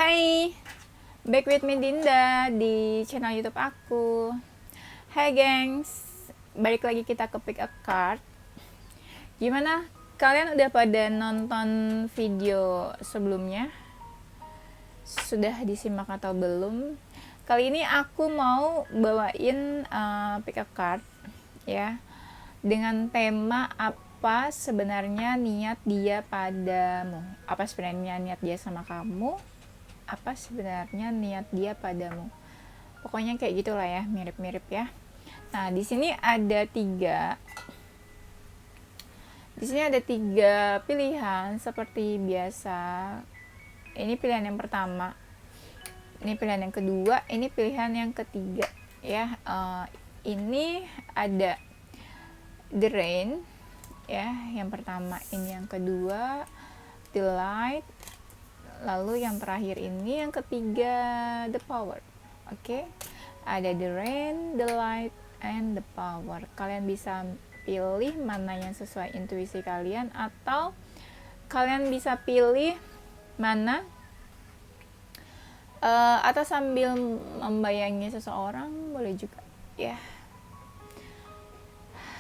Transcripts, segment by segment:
Hai, back with me Dinda di channel YouTube aku. Hai gengs, balik lagi kita ke Pick a Card. Gimana? Kalian udah pada nonton video sebelumnya? Sudah disimak atau belum? Kali ini aku mau bawain Pick a Card ya, dengan tema apa sebenarnya niat dia padamu. Apa sebenarnya niat dia sama kamu? Apa sebenarnya niat dia padamu. Pokoknya kayak gitulah ya, mirip-mirip ya. Nah, di sini ada tiga pilihan seperti biasa. Ini pilihan yang pertama, ini pilihan yang kedua, ini pilihan yang ketiga ya. Ini ada the rain ya, yang pertama, ini yang kedua the light, lalu yang terakhir ini yang ketiga the power. Oke, ada the rain, the light, and the power. Kalian bisa pilih mana yang sesuai intuisi kalian, atau kalian bisa pilih mana atau sambil membayangi seseorang boleh juga ya.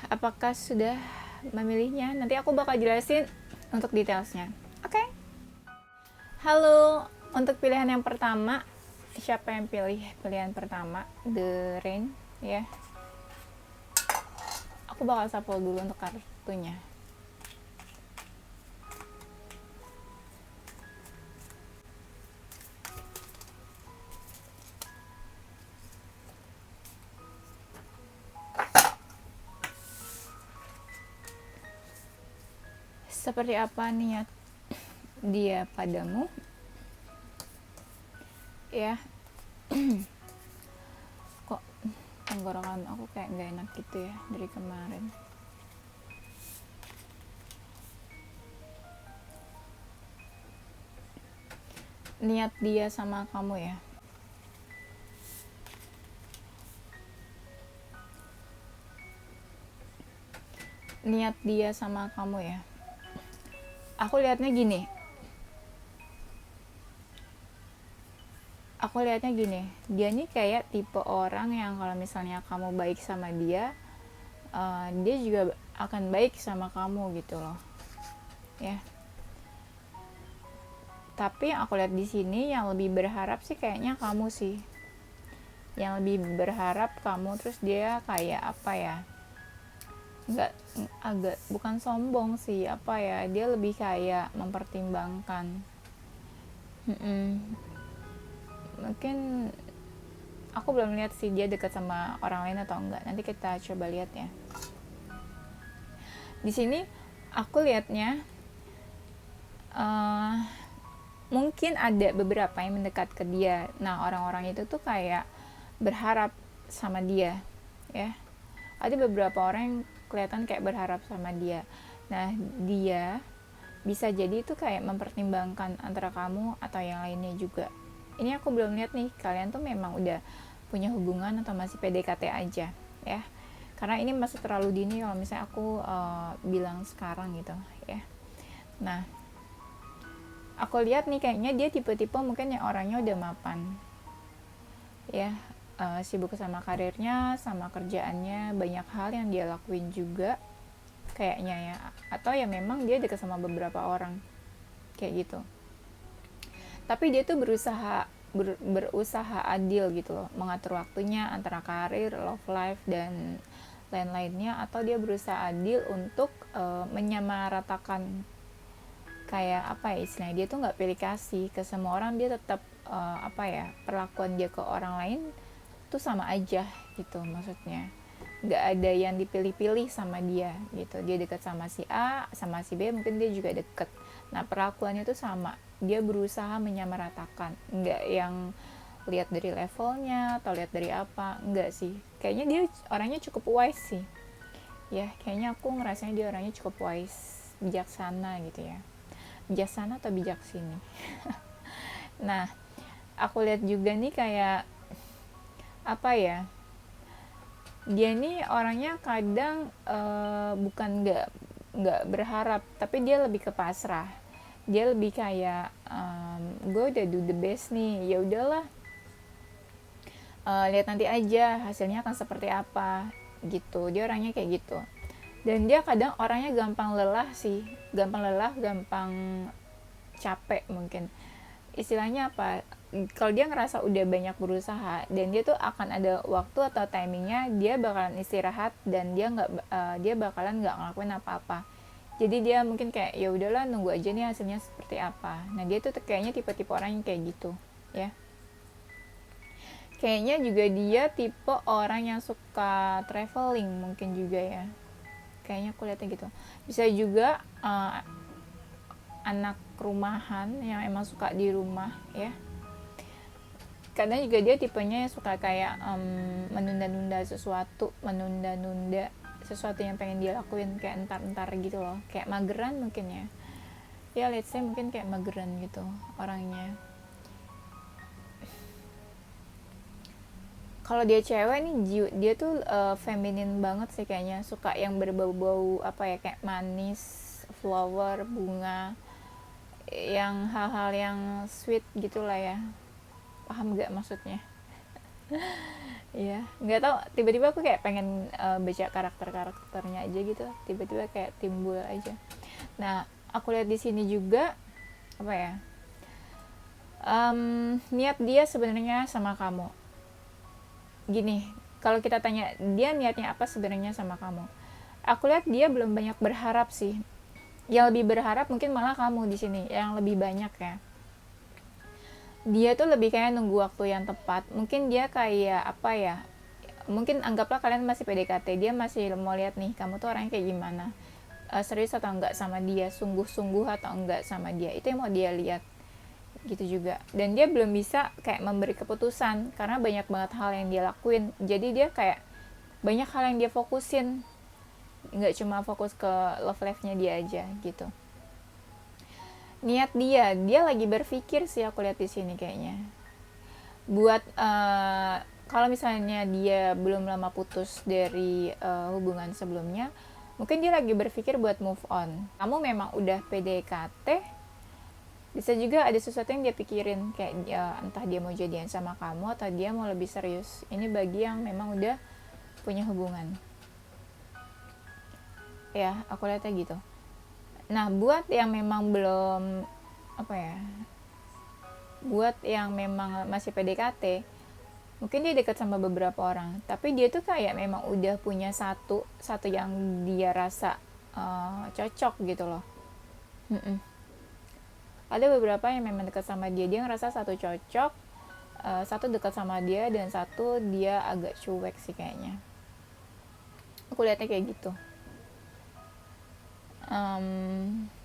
Apakah sudah memilihnya? Nanti aku bakal jelasin untuk detailsnya. Oke. Halo, untuk pilihan yang pertama, siapa yang pilih pilihan pertama, the rain ya. Aku bakal shuffle dulu untuk kartunya. Seperti apa niat dia padamu ya. Kok tenggorokan aku kayak gak enak gitu ya dari kemarin. Niat dia sama kamu ya. Niat dia sama kamu ya. Aku lihatnya gini. Dia nih kayak tipe orang yang kalau misalnya kamu baik sama dia, dia juga akan baik sama kamu gitu loh. Ya. Tapi yang aku lihat di sini yang lebih berharap sih kayaknya kamu sih. Yang lebih berharap kamu, terus dia kayak apa ya? Agak bukan sombong sih, apa ya? Dia lebih kayak mempertimbangkan. Mungkin aku belum lihat sih dia dekat sama orang lain atau enggak. Nanti kita coba lihat ya. Di sini aku lihatnya mungkin ada beberapa yang mendekat ke dia. Nah, orang-orang itu tuh kayak berharap sama dia ya. Ada beberapa orang yang kelihatan kayak berharap sama dia. Nah, dia bisa jadi itu kayak mempertimbangkan antara kamu atau yang lainnya juga. Ini aku belum lihat nih, kalian tuh memang udah punya hubungan atau masih PDKT aja ya. Karena ini masih terlalu dini kalau misalnya aku bilang sekarang gitu ya. Nah, aku lihat nih kayaknya dia tipe-tipe mungkin yang orangnya udah mapan ya, sibuk sama karirnya, sama kerjaannya, banyak hal yang dia lakuin juga kayaknya ya. Atau ya memang dia dekat sama beberapa orang kayak gitu. Tapi dia tuh berusaha adil gitu loh, mengatur waktunya antara karir, love life, dan lain-lainnya. Atau dia berusaha adil untuk menyamaratakan, kayak apa ya istilahnya, dia tuh nggak pilih kasih ke semua orang. Dia tetap perlakuan dia ke orang lain tuh sama aja gitu, maksudnya nggak ada yang dipilih-pilih sama dia gitu. Dia dekat sama si A, sama si B, mungkin dia juga deket. Nah, perlakuannya tuh sama. Dia berusaha menyamaratakan, nggak yang lihat dari levelnya atau lihat dari apa, nggak sih. Kayaknya dia orangnya cukup wise sih ya. Kayaknya aku ngerasanya dia orangnya cukup wise, bijaksana gitu ya. Bijaksana atau bijak sini. Nah, aku lihat juga nih kayak apa ya, dia nih orangnya kadang bukan nggak berharap, tapi dia lebih ke pasrah. Dia lebih kayak gue udah do the best nih, ya udahlah, lihat nanti aja hasilnya akan seperti apa gitu. Dia orangnya kayak gitu. Dan dia kadang orangnya gampang lelah sih, gampang capek mungkin. Istilahnya apa, kalau dia ngerasa udah banyak berusaha dan dia tuh akan ada waktu atau timingnya dia bakalan istirahat, dan dia bakalan nggak ngelakuin apa-apa. Jadi dia mungkin kayak ya udahlah, nunggu aja nih hasilnya seperti apa. Nah dia tuh kayaknya tipe-tipe orang yang kayak gitu ya. Kayaknya juga dia tipe orang yang suka traveling mungkin juga ya, kayaknya aku lihatnya gitu. Bisa juga anak rumahan yang emang suka di rumah ya. Kadang juga dia tipenya suka kayak menunda-nunda sesuatu yang pengen dia lakuin, kayak entar-entar gitu loh, kayak mageran mungkin ya. Ya let's say mungkin kayak mageran gitu orangnya. Kalau dia cewek nih, dia tuh feminin banget sih kayaknya, suka yang berbau-bau apa ya, kayak manis, flower, bunga, yang hal-hal yang sweet gitulah ya. Paham gak maksudnya? Iya, nggak tahu, tiba-tiba aku kayak pengen baca karakternya aja gitu, tiba-tiba kayak timbul aja. Nah, aku lihat di sini juga apa ya, niat dia sebenarnya sama kamu. Gini, kalau kita tanya dia niatnya apa sebenarnya sama kamu, aku lihat dia belum banyak berharap sih. Yang lebih berharap mungkin malah kamu di sini yang lebih banyak ya. Dia tuh lebih kayak nunggu waktu yang tepat. Mungkin dia kayak apa ya, mungkin anggaplah kalian masih PDKT, dia masih mau lihat nih kamu tuh orangnya kayak gimana, serius atau enggak sama dia, sungguh-sungguh atau enggak sama dia, itu yang mau dia lihat gitu juga. Dan dia belum bisa kayak memberi keputusan karena banyak banget hal yang dia lakuin, jadi dia kayak banyak hal yang dia fokusin, nggak cuma fokus ke love life-nya dia aja gitu. Niat dia lagi berpikir sih, aku lihat di sini kayaknya buat kalau misalnya dia belum lama putus dari hubungan sebelumnya, mungkin dia lagi berpikir buat move on. Kamu memang udah PDKT, bisa juga ada sesuatu yang dia pikirin, kayak entah dia mau jadian sama kamu atau dia mau lebih serius. Ini bagi yang memang udah punya hubungan ya, aku lihatnya gitu. Nah buat yang memang belum apa ya, buat yang memang masih PDKT, mungkin dia dekat sama beberapa orang, tapi dia tuh kayak memang udah punya satu yang dia rasa cocok gitu loh. Ada beberapa yang memang dekat sama dia ngerasa satu cocok, satu dekat sama dia, dan satu dia agak cuek sih kayaknya, aku lihatnya kayak gitu.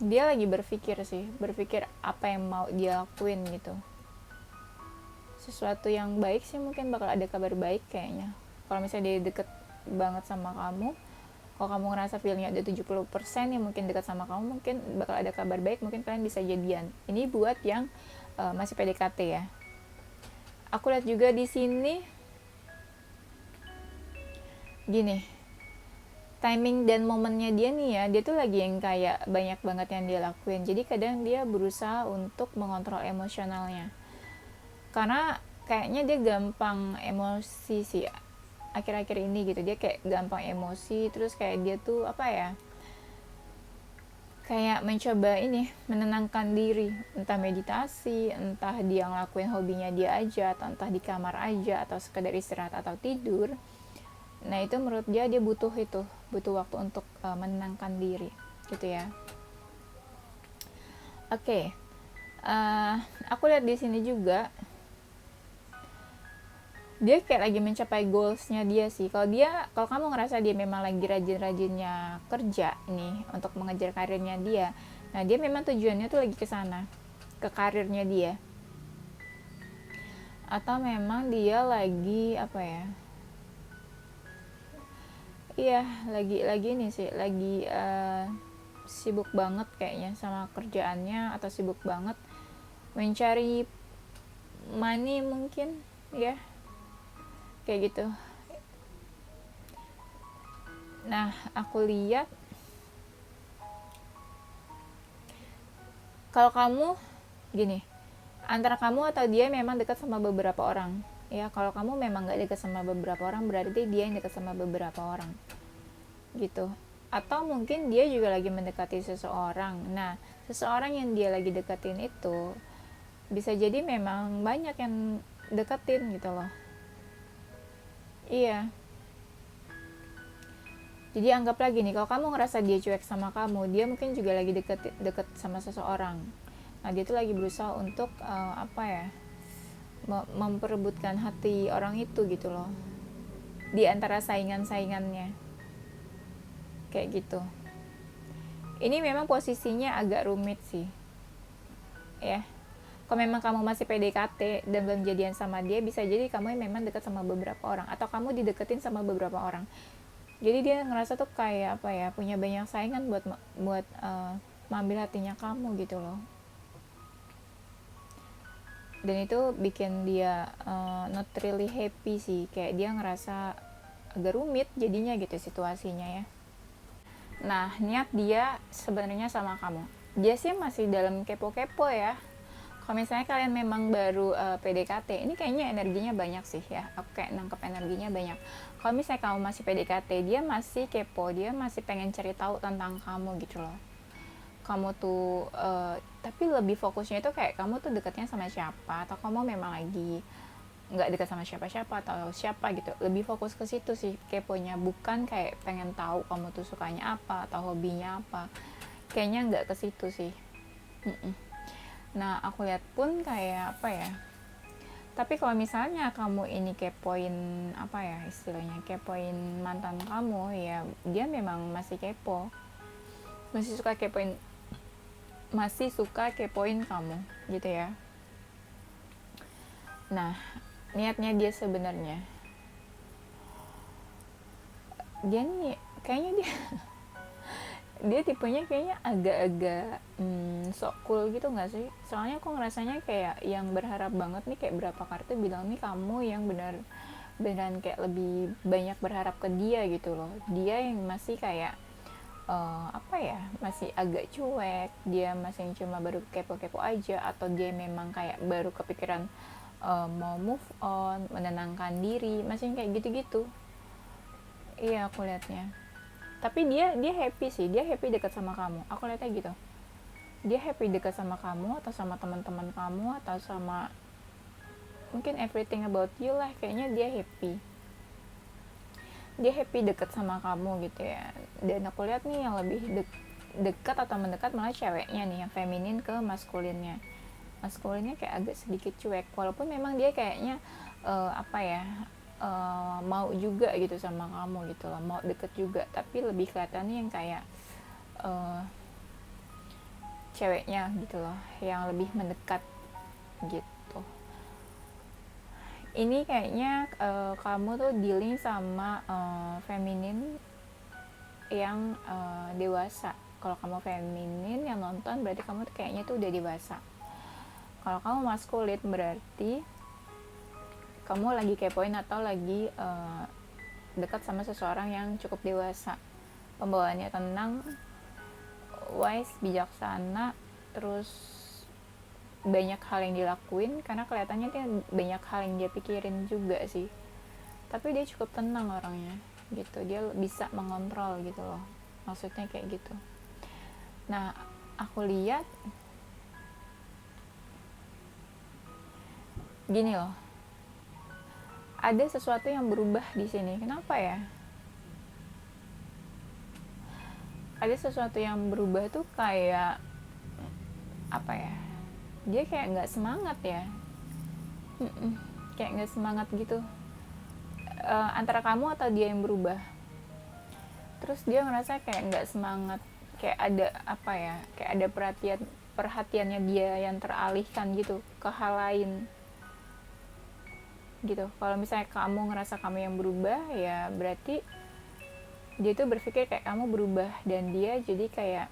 Dia lagi berpikir apa yang mau dia lakuin gitu, sesuatu yang baik sih, mungkin bakal ada kabar baik kayaknya. Kalau misalnya dia deket banget sama kamu, kalau kamu ngerasa feelnya ada 70% ya mungkin dekat sama kamu, mungkin bakal ada kabar baik, mungkin kalian bisa jadian. Ini buat yang masih PDKT ya. Aku lihat juga di sini gini, timing dan momennya dia nih ya, dia tuh lagi yang kayak banyak banget yang dia lakuin, jadi kadang dia berusaha untuk mengontrol emosionalnya, karena kayaknya dia gampang emosi sih akhir-akhir ini gitu. Dia kayak gampang emosi, terus kayak dia tuh apa ya, kayak mencoba ini menenangkan diri, entah meditasi, entah dia ngelakuin hobinya dia aja, atau entah di kamar aja, atau sekedar istirahat atau tidur. Nah itu menurut dia butuh waktu untuk menenangkan diri gitu ya. Oke. Aku lihat di sini juga dia kayak lagi mencapai goalsnya dia sih. Kalau kamu ngerasa dia memang lagi rajin-rajinnya kerja nih untuk mengejar karirnya dia, nah dia memang tujuannya tuh lagi ke sana, ke karirnya dia. Atau memang dia lagi apa ya, iya lagi ini sih, lagi sibuk banget kayaknya sama kerjaannya, atau sibuk banget mencari money mungkin ya, kayak gitu. Nah aku lihat kalau kamu gini, antara kamu atau dia memang dekat sama beberapa orang. Ya, kalau kamu memang nggak dekat sama beberapa orang, berarti dia yang dekat sama beberapa orang, gitu. Atau mungkin dia juga lagi mendekati seseorang. Nah, seseorang yang dia lagi deketin itu bisa jadi memang banyak yang deketin gitu loh. Iya. Jadi anggap lagi nih, kalau kamu ngerasa dia cuek sama kamu, dia mungkin juga lagi deket sama seseorang. Nah, dia tuh lagi berusaha untuk apa ya, memperebutkan hati orang itu gitu loh, di antara saingan-saingannya, kayak gitu. Ini memang posisinya agak rumit sih, ya. Kalau memang kamu masih PDKT dan belum jadian sama dia, bisa jadi kamu memang dekat sama beberapa orang, atau kamu dideketin sama beberapa orang. Jadi dia ngerasa tuh kayak apa ya, punya banyak saingan buat mengambil hatinya kamu gitu loh. Dan itu bikin dia not really happy sih, kayak dia ngerasa agak rumit jadinya gitu situasinya ya. Nah, niat dia sebenarnya sama kamu, dia sih masih dalam kepo-kepo ya. Kalau misalnya kalian memang baru PDKT, ini kayaknya energinya banyak sih ya, aku kayak nangkep energinya banyak. Kalau misalnya kamu masih PDKT, dia masih kepo, dia masih pengen cari tahu tentang kamu gitu loh. Kamu tuh tapi lebih fokusnya itu kayak kamu tuh dekatnya sama siapa, atau kamu memang lagi nggak dekat sama siapa-siapa atau siapa gitu. Lebih fokus ke situ sih keponya, bukan kayak pengen tahu kamu tuh sukanya apa atau hobinya apa. Kayaknya nggak ke situ sih. Nah, aku lihat pun kayak apa ya, tapi kalau misalnya kamu ini kepoin apa ya istilahnya, kepoin mantan kamu, ya dia memang masih kepo, masih suka kepoin kamu gitu ya. Nah, niatnya dia sebenarnya, dia nih kayaknya dia tipenya kayaknya agak-agak sok cool gitu nggak sih? Soalnya aku ngerasanya kayak yang berharap banget nih, kayak berapa kartu bilang nih kamu yang beneran kayak lebih banyak berharap ke dia gitu loh. Dia yang masih kayak apa ya, masih agak cuek, dia masih cuma baru kepo-kepo aja, atau dia memang kayak baru kepikiran mau move on, menenangkan diri, masih kayak gitu-gitu. Iya, aku liatnya. Tapi dia happy sih, dia happy dekat sama kamu, aku lihatnya gitu. Dia happy dekat sama kamu, atau sama teman-teman kamu, atau sama mungkin everything about you lah. Kayaknya dia happy dekat sama kamu gitu ya. Dan aku lihat nih yang lebih dekat atau mendekat malah ceweknya nih, yang feminin ke maskulinnya kayak agak sedikit cuek, walaupun memang dia kayaknya apa ya, mau juga gitu sama kamu gitu loh, mau deket juga, tapi lebih kelihatannya yang kayak ceweknya gitu loh, yang lebih mendekat gitu. Ini kayaknya kamu tuh dealing sama feminin yang dewasa. Kalau kamu feminin yang nonton, berarti kamu tuh kayaknya tuh udah dewasa. Kalau kamu maskulin, berarti kamu lagi kepoin atau lagi dekat sama seseorang yang cukup dewasa, pembawaannya tenang, wise, bijaksana, terus banyak hal yang dilakuin, karena kelihatannya dia banyak hal yang dia pikirin juga sih. Tapi dia cukup tenang orangnya gitu, dia bisa mengontrol gitu loh, maksudnya kayak gitu. Nah, aku lihat gini loh, ada sesuatu yang berubah di sini. Kenapa ya? Ada sesuatu yang berubah tuh kayak apa ya? Dia kayak nggak semangat ya. Kayak nggak semangat gitu. Antara kamu atau dia yang berubah. Terus dia ngerasa kayak nggak semangat. Kayak ada apa ya? Kayak ada perhatiannya dia yang teralihkan gitu ke hal lain. Gitu. Kalau misalnya kamu ngerasa kamu yang berubah, ya berarti dia tuh berpikir kayak kamu berubah, dan dia jadi kayak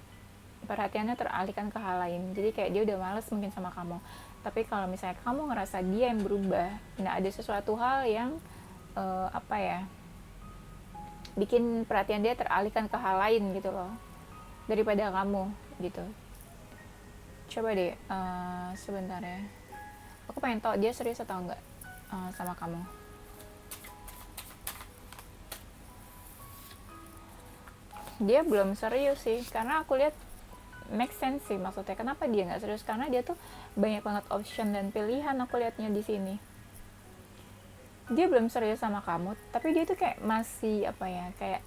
perhatiannya teralihkan ke hal lain, jadi kayak dia udah males mungkin sama kamu. Tapi kalau misalnya kamu ngerasa dia yang berubah, nah ada sesuatu hal yang apa ya, bikin perhatian dia teralihkan ke hal lain gitu loh, daripada kamu gitu. Coba deh sebentar ya. Aku pengen tahu dia serius atau enggak sama kamu. Dia belum serius sih, karena aku lihat make sense sih, maksudnya kenapa dia nggak serius, karena dia tuh banyak banget option dan pilihan. Aku lihatnya di sini dia belum serius sama kamu, tapi dia tuh kayak masih apa ya, kayak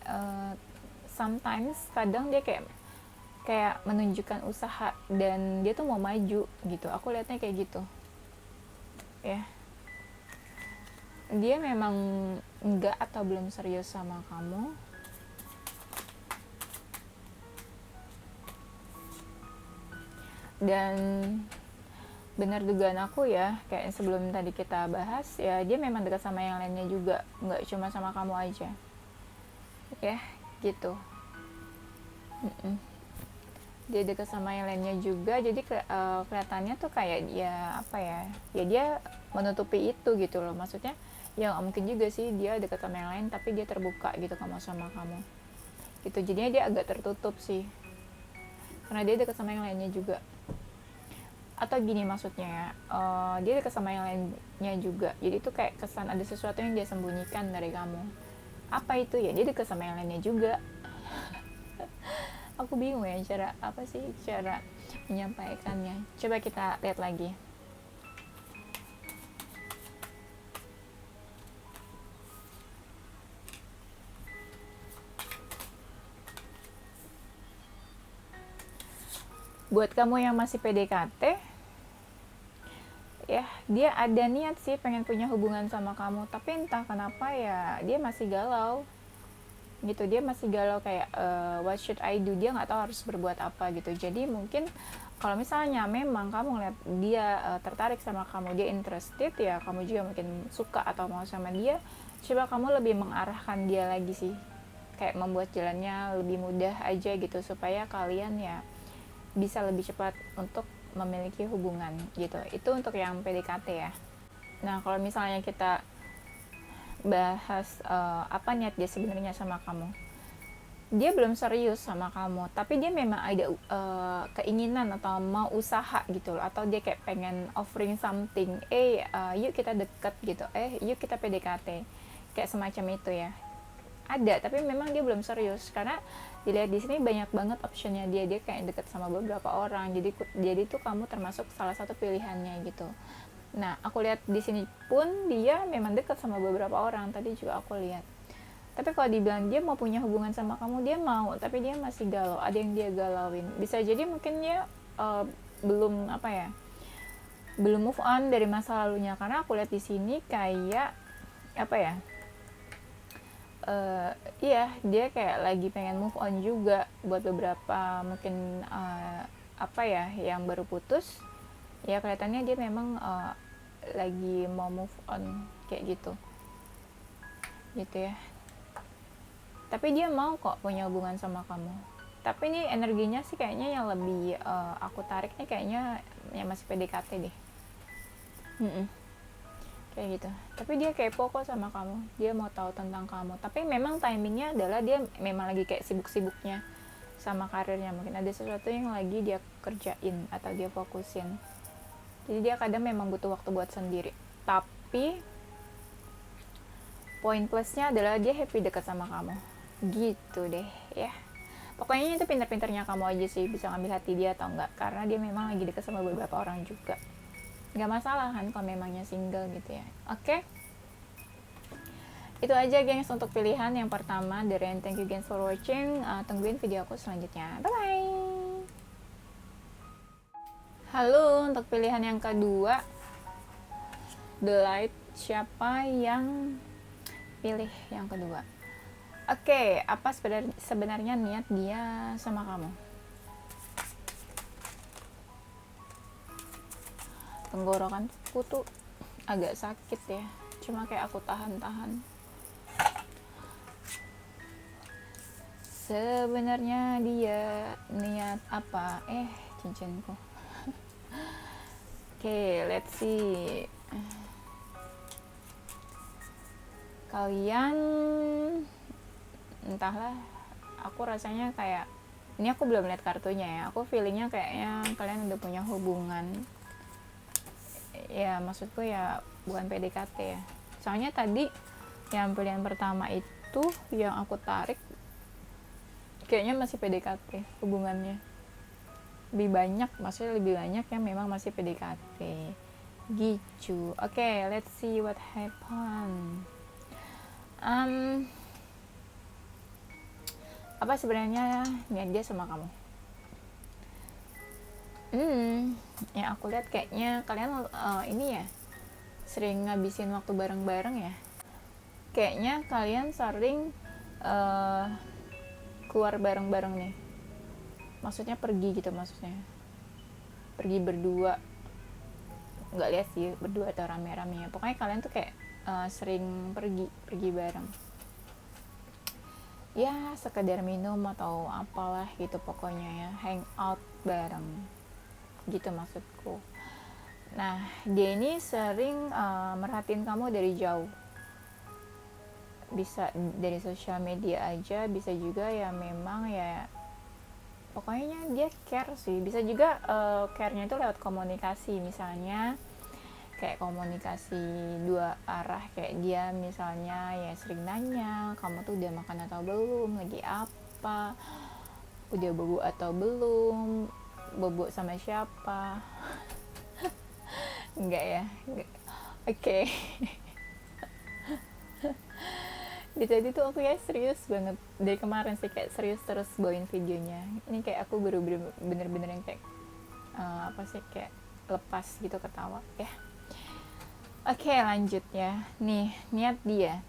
sometimes kadang dia kayak menunjukkan usaha dan dia tuh mau maju gitu. Aku lihatnya kayak gitu ya. Dia memang enggak atau belum serius sama kamu. Dan benar dugaan aku ya, kayak sebelum tadi kita bahas ya, dia memang dekat sama yang lainnya juga, nggak cuma sama kamu aja ya gitu. Dia dekat sama yang lainnya juga, jadi kelihatannya tuh kayak dia apa ya, ya dia menutupi itu gitu loh, maksudnya ya nggak mungkin juga sih dia dekat sama yang lain tapi dia terbuka gitu sama kamu gitu. Jadinya dia agak tertutup sih karena dia dekat sama yang lainnya juga. Atau gini maksudnya ya, dia dekat sama yang lainnya juga, jadi itu kayak kesan ada sesuatu yang dia sembunyikan dari kamu. Apa itu ya, dia dekat sama yang lainnya juga. Aku bingung ya cara apa sih cara menyampaikannya. Coba kita lihat lagi. Buat kamu yang masih PDKT ya, dia ada niat sih pengen punya hubungan sama kamu, tapi entah kenapa ya dia masih galau gitu. Dia masih galau kayak what should I do, dia nggak tahu harus berbuat apa gitu. Jadi mungkin kalau misalnya memang kamu ngeliat dia tertarik sama kamu, dia interested ya, kamu juga mungkin suka atau mau sama dia, coba kamu lebih mengarahkan dia lagi sih, kayak membuat jalannya lebih mudah aja gitu, supaya kalian ya bisa lebih cepat untuk memiliki hubungan gitu. Itu untuk yang PDKT ya. Nah kalau misalnya kita bahas apa niat dia sebenarnya sama kamu, dia belum serius sama kamu tapi dia memang ada keinginan atau mau usaha gitu loh, atau dia kayak pengen offering something, yuk kita deket gitu, yuk kita PDKT, kayak semacam itu ya. Ada, tapi memang dia belum serius karena dilihat di sini banyak banget optionnya dia kayak deket sama beberapa orang, jadi tuh kamu termasuk salah satu pilihannya gitu. Nah aku lihat di sini pun dia memang deket sama beberapa orang, tadi juga aku lihat. Tapi kalau dibilang dia mau punya hubungan sama kamu, dia mau, tapi dia masih galau, ada yang dia galauin. Bisa jadi mungkin dia belum apa ya, belum move on dari masa lalunya, karena aku lihat di sini kayak apa ya, iya dia kayak lagi pengen move on juga buat beberapa mungkin apa ya yang baru putus ya, kelihatannya dia memang lagi mau move on kayak gitu ya. Tapi dia mau kok punya hubungan sama kamu, tapi ini energinya sih kayaknya yang lebih aku tarik nih kayaknya yang masih PDKT deh. Kayak gitu. Tapi dia kepo kok sama kamu, dia mau tahu tentang kamu, tapi memang timingnya adalah dia memang lagi kayak sibuk-sibuknya sama karirnya, mungkin ada sesuatu yang lagi dia kerjain atau dia fokusin, jadi dia kadang memang butuh waktu buat sendiri. Tapi poin plusnya adalah dia happy dekat sama kamu gitu deh ya. Pokoknya itu pintar-pintarnya kamu aja sih bisa ngambil hati dia atau enggak, karena dia memang lagi dekat sama beberapa orang juga. Nggak masalah kan kalau memangnya single gitu ya. Oke? Itu aja gengs untuk pilihan yang pertama dari and thank you guys for watching. Tungguin video aku selanjutnya. Bye bye. Halo, untuk pilihan yang kedua, The Light, siapa yang pilih yang kedua? Oke, apa sebenarnya niat dia sama kamu? Tenggorokanku tuh agak sakit ya, cuma kayak aku tahan-tahan. Sebenarnya dia niat apa? Cincinku. Oke, let's see. Kalian entahlah, aku rasanya kayak ini, aku belum lihat kartunya ya, aku feelingnya kayaknya kalian udah punya hubungan Ya maksudku ya bukan PDKT ya, soalnya tadi yang pilihan pertama itu yang aku tarik kayaknya masih PDKT hubungannya, lebih banyak, maksudnya lebih banyak yang memang masih PDKT gitu. Oke, let's see what happen. Apa sebenarnya niat dia sama kamu? Yang aku lihat kayaknya kalian ini ya sering ngabisin waktu bareng-bareng ya. Kayaknya kalian sering keluar bareng-bareng nih. Maksudnya pergi gitu, maksudnya pergi berdua. Nggak lihat sih berdua atau rame-rame ya. Pokoknya kalian tuh kayak sering pergi bareng. Ya sekedar minum atau apalah gitu pokoknya ya, hang out bareng gitu maksudku. Nah dia ini sering merhatiin kamu dari jauh, bisa dari sosial media aja, bisa juga ya memang ya pokoknya dia care sih. Bisa juga care-nya itu lewat komunikasi, misalnya kayak komunikasi dua arah, kayak dia misalnya ya sering nanya kamu tuh udah makan atau belum, lagi apa, udah bobo atau belum, bobo sama siapa. Enggak ya, enggak. Oke. Di tadi tuh aku ya serius banget dari kemarin sih, kayak serius terus bawain videonya. Ini kayak aku baru bener-bener yang kayak apa sih, kayak lepas gitu ketawa ya. Oke, lanjut ya. Nih niat dia,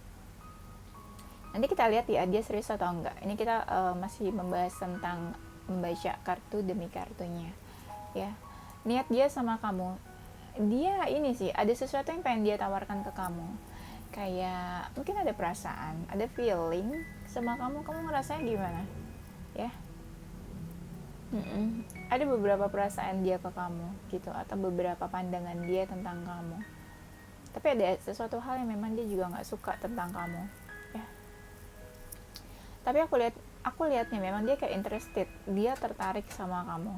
nanti kita lihat ya dia serius atau enggak. Ini kita masih membahas tentang membaca kartu demi kartunya ya. Niat dia sama kamu, dia ini sih ada sesuatu yang pengen dia tawarkan ke kamu, kayak mungkin ada perasaan, ada feeling sama kamu. Kamu ngerasanya gimana ya? Ada beberapa perasaan dia ke kamu gitu, atau beberapa pandangan dia tentang kamu, tapi ada sesuatu hal yang memang dia juga nggak suka tentang kamu ya. Tapi aku lihatnya memang dia kayak interested, dia tertarik sama kamu.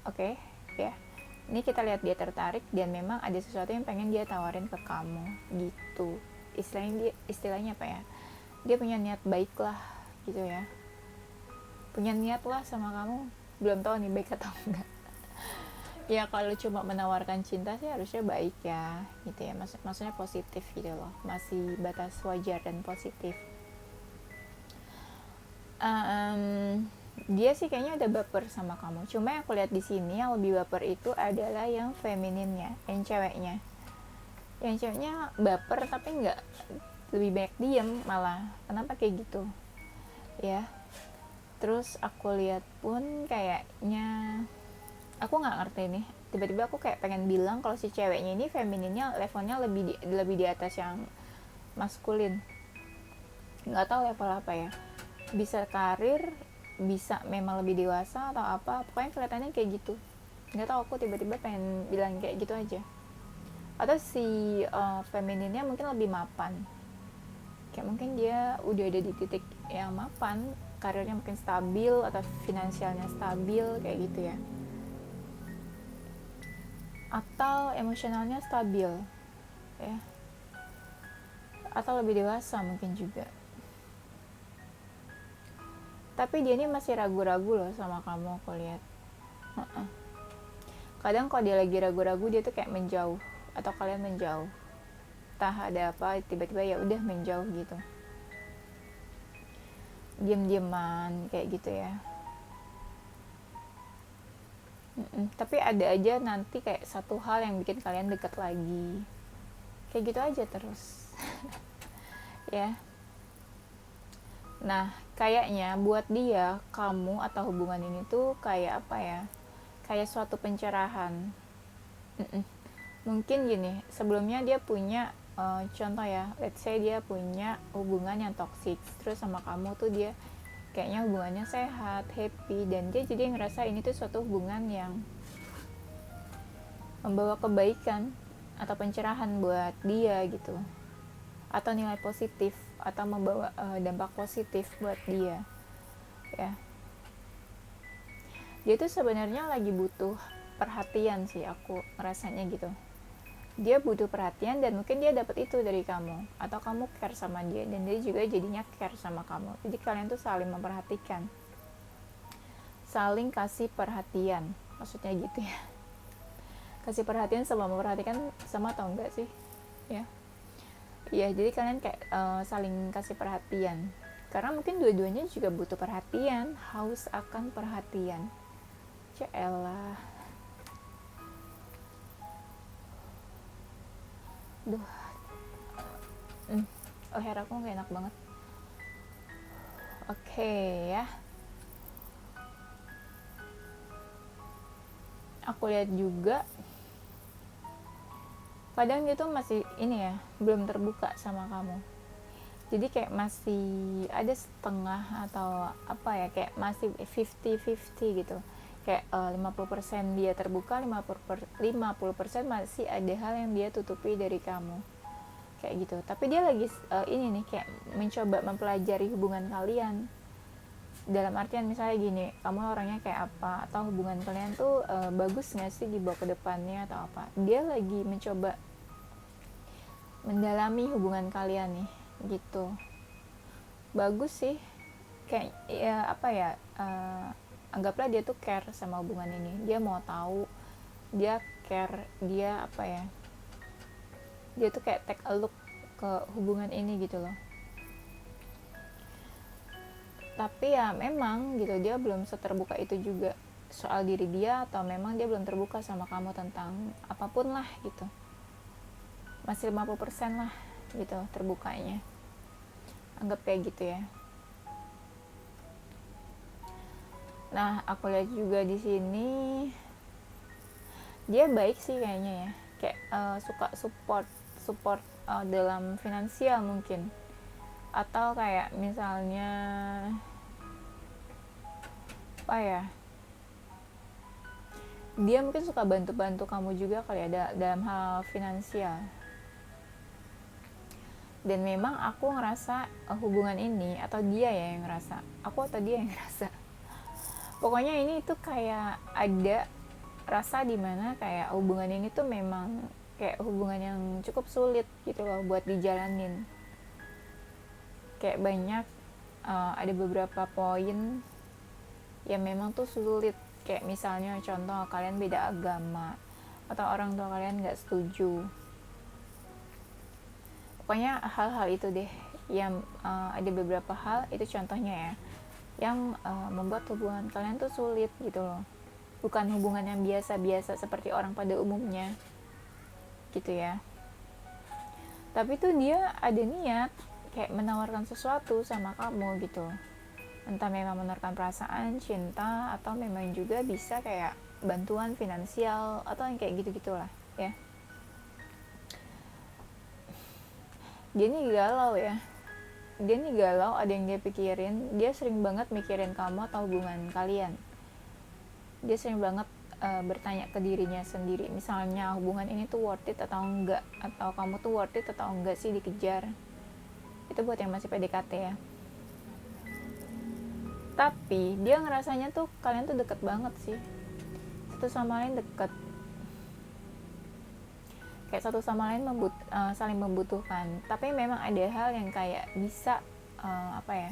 Oke, ya. Ini kita lihat dia tertarik dan memang ada sesuatu yang pengen dia tawarin ke kamu gitu. Istilahnya apa ya, dia punya niat baik lah gitu ya, punya niat lah sama kamu. Belum tahu nih baik atau enggak ya. Kalau cuma menawarkan cinta sih harusnya baik ya gitu ya, maksudnya positif gitu loh, masih batas wajar dan positif. Dia sih kayaknya udah baper sama kamu. Cuma yang aku lihat di sini yang lebih baper itu adalah yang femininnya, yang ceweknya. Yang ceweknya baper tapi nggak, lebih banyak diem malah. Kenapa kayak gitu? Ya. Terus aku lihat pun kayaknya aku nggak ngerti nih. Tiba-tiba aku kayak pengen bilang kalau si ceweknya ini femininnya levelnya lebih di atas yang maskulin. Nggak tahu level apa ya. Bisa karir, bisa memang lebih dewasa atau apa, pokoknya kelihatannya kayak gitu. Nggak tahu, aku tiba-tiba pengen bilang kayak gitu aja. Atau si femininnya mungkin lebih mapan, kayak mungkin dia udah ada di titik yang mapan, karirnya mungkin stabil atau finansialnya stabil kayak gitu ya, atau emosionalnya stabil ya, atau lebih dewasa mungkin juga. Tapi dia ini masih ragu-ragu loh sama kamu, aku lihat. Kadang kalau dia lagi ragu-ragu dia tuh kayak menjauh, atau kalian menjauh, entah ada apa tiba-tiba ya udah menjauh gitu, diam-diaman kayak gitu ya. Tapi ada aja nanti kayak satu hal yang bikin kalian deket lagi, kayak gitu aja terus. Ya. Nah kayaknya buat dia kamu atau hubungan ini tuh kayak apa ya, kayak suatu pencerahan. Mungkin gini, sebelumnya dia punya contoh ya, let's say dia punya hubungan yang toksik, terus sama kamu tuh dia kayaknya hubungannya sehat, happy, dan dia jadi ngerasa ini tuh suatu hubungan yang membawa kebaikan atau pencerahan buat dia gitu, atau nilai positif, atau membawa dampak positif buat dia ya. Dia tuh sebenarnya lagi butuh perhatian sih, aku ngerasanya gitu. dia butuh perhatian dan mungkin dia dapat itu dari kamu, atau kamu care sama dia dan dia juga jadinya care sama kamu. Jadi kalian tuh saling memperhatikan, saling kasih perhatian, maksudnya gitu ya. Kasih perhatian sama memperhatikan sama atau enggak sih ya? Iya, jadi kalian kayak saling kasih perhatian karena mungkin dua-duanya juga butuh perhatian, haus akan perhatian. Ceelah, duh, leher aku gak enak banget. Oke ya, aku lihat juga kadang dia tuh masih ini ya, belum terbuka sama kamu. Jadi kayak masih ada setengah atau apa ya, kayak masih 50-50 gitu. Kayak 50% dia terbuka, 50% masih ada hal yang dia tutupi dari kamu. Kayak gitu. Tapi dia lagi ini nih, kayak mencoba mempelajari hubungan kalian. Dalam artian misalnya gini, kamu orangnya kayak apa, atau hubungan kalian tuh bagus gak sih dibawa ke depannya atau apa. Dia lagi mencoba mendalami hubungan kalian nih, gitu. Bagus sih, kayak ya apa ya, anggaplah dia tuh care sama hubungan ini, dia mau tahu, dia care, dia apa ya, dia tuh kayak take a look ke hubungan ini gitu loh. Tapi ya memang gitu, dia belum seterbuka itu juga soal diri dia, atau memang dia belum terbuka sama kamu tentang apapun lah gitu. Masih 50% lah gitu terbukanya, anggap kayak gitu ya. Nah, aku lihat juga di sini dia baik sih kayaknya ya, kayak suka support dalam finansial mungkin, atau kayak misalnya apa ya, dia mungkin suka bantu-bantu kamu juga kali ya dalam hal finansial. Dan memang aku ngerasa hubungan ini, atau dia ya yang ngerasa, aku atau dia yang ngerasa, pokoknya ini tuh kayak ada rasa dimana kayak hubungan ini tuh memang kayak hubungan yang cukup sulit gitu loh buat dijalanin. Kayak banyak ada beberapa poin yang memang tuh sulit, kayak misalnya contoh kalian beda agama, atau orang tua kalian gak setuju. Pokoknya hal-hal itu deh yang ada beberapa hal itu contohnya ya, yang membuat hubungan kalian tuh sulit gitu loh. Bukan hubungan yang biasa-biasa seperti orang pada umumnya gitu ya. Tapi tuh dia ada niat kayak menawarkan sesuatu sama kamu gitu. Entah memang menawarkan perasaan, cinta, atau memang juga bisa kayak bantuan finansial, atau yang kayak gitu-gitulah ya. Dia nih galau ya, dia nih galau, ada yang dia pikirin. Dia sering banget mikirin kamu atau hubungan kalian. Dia sering banget bertanya ke dirinya sendiri, misalnya hubungan ini tuh worth it atau enggak, atau kamu tuh worth it atau enggak sih dikejar. Itu buat yang masih PDKT ya. Tapi dia ngerasanya tuh kalian tuh deket banget sih, satu sama lain deket, kayak satu sama lain saling membutuhkan. Tapi memang ada hal yang kayak bisa apa ya,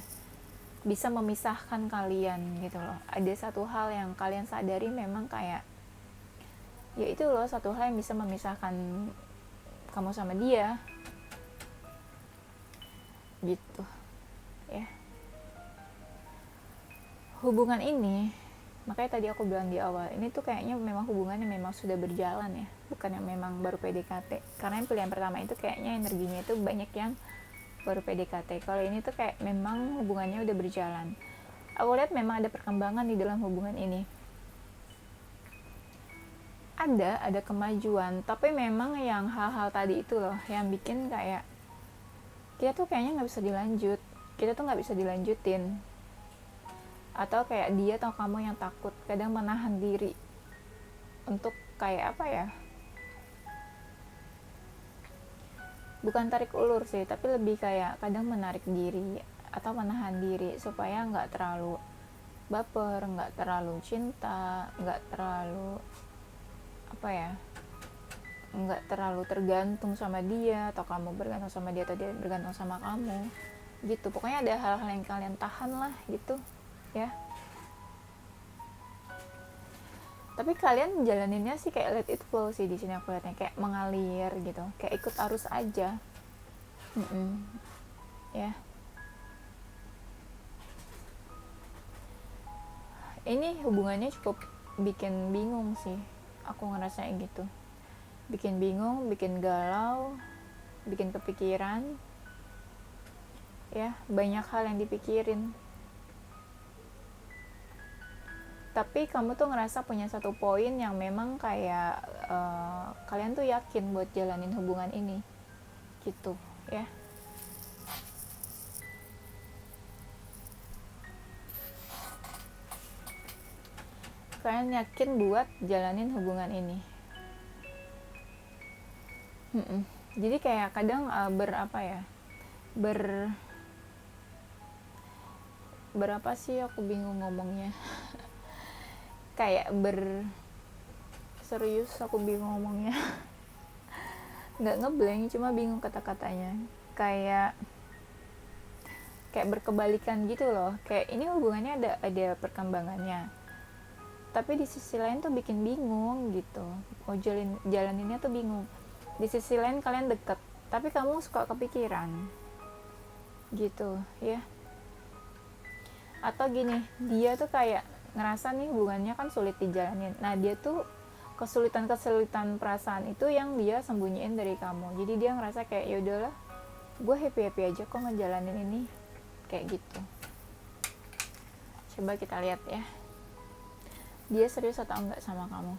bisa memisahkan kalian gitu loh. Ada satu hal yang kalian sadari memang kayak, ya itu loh satu hal yang bisa memisahkan kamu sama dia gitu ya. Hubungan ini, makanya tadi aku bilang di awal, ini tuh kayaknya memang hubungan yang memang sudah berjalan ya, bukan yang memang baru PDKT. Karena yang pilihan pertama itu kayaknya energinya itu banyak yang baru PDKT. Kalau ini tuh kayak memang hubungannya udah berjalan. Aku lihat memang ada perkembangan di dalam hubungan ini, ada kemajuan. Tapi memang yang hal-hal tadi itu loh yang bikin kayak kita tuh kayaknya nggak bisa dilanjut, kita tuh nggak bisa dilanjutin. Atau kayak dia atau kamu yang takut, kadang menahan diri untuk kayak apa ya, bukan tarik ulur sih, tapi lebih kayak kadang menarik diri atau menahan diri supaya nggak terlalu baper, nggak terlalu cinta, nggak terlalu apa ya, nggak terlalu tergantung sama dia, atau kamu bergantung sama dia atau dia bergantung sama kamu gitu. Pokoknya ada hal-hal yang kalian tahan lah gitu ya. Tapi kalian jalaninnya sih kayak let it flow sih di sini, aku lihatnya kayak mengalir gitu, kayak ikut arus aja. Ya, ini hubungannya cukup bikin bingung sih, aku ngerasain gitu, bikin bingung, bikin galau, bikin kepikiran ya, banyak hal yang dipikirin. Tapi kamu tuh ngerasa punya satu poin yang memang kayak kalian tuh yakin buat jalanin hubungan ini gitu ya. Kalian yakin buat jalanin hubungan ini. Jadi kayak kadang berapa ya, berapa sih, aku bingung ngomongnya. Kayak serius, aku bingung ngomongnya. Nggak ngeblank, cuma bingung kata-katanya. Kayak berkebalikan gitu loh. Kayak ini hubungannya ada perkembangannya, tapi di sisi lain tuh bikin bingung gitu. Mau jalaninnya tuh bingung. Di sisi lain kalian deket, tapi kamu suka kepikiran gitu ya. Atau gini, dia tuh kayak ngerasa nih hubungannya kan sulit dijalanin. Nah dia tuh kesulitan perasaan itu yang dia sembunyiin dari kamu. Jadi dia ngerasa kayak ya udahlah, gue happy aja kok ngejalanin ini, kayak gitu. Coba kita lihat ya, dia serius atau enggak sama kamu.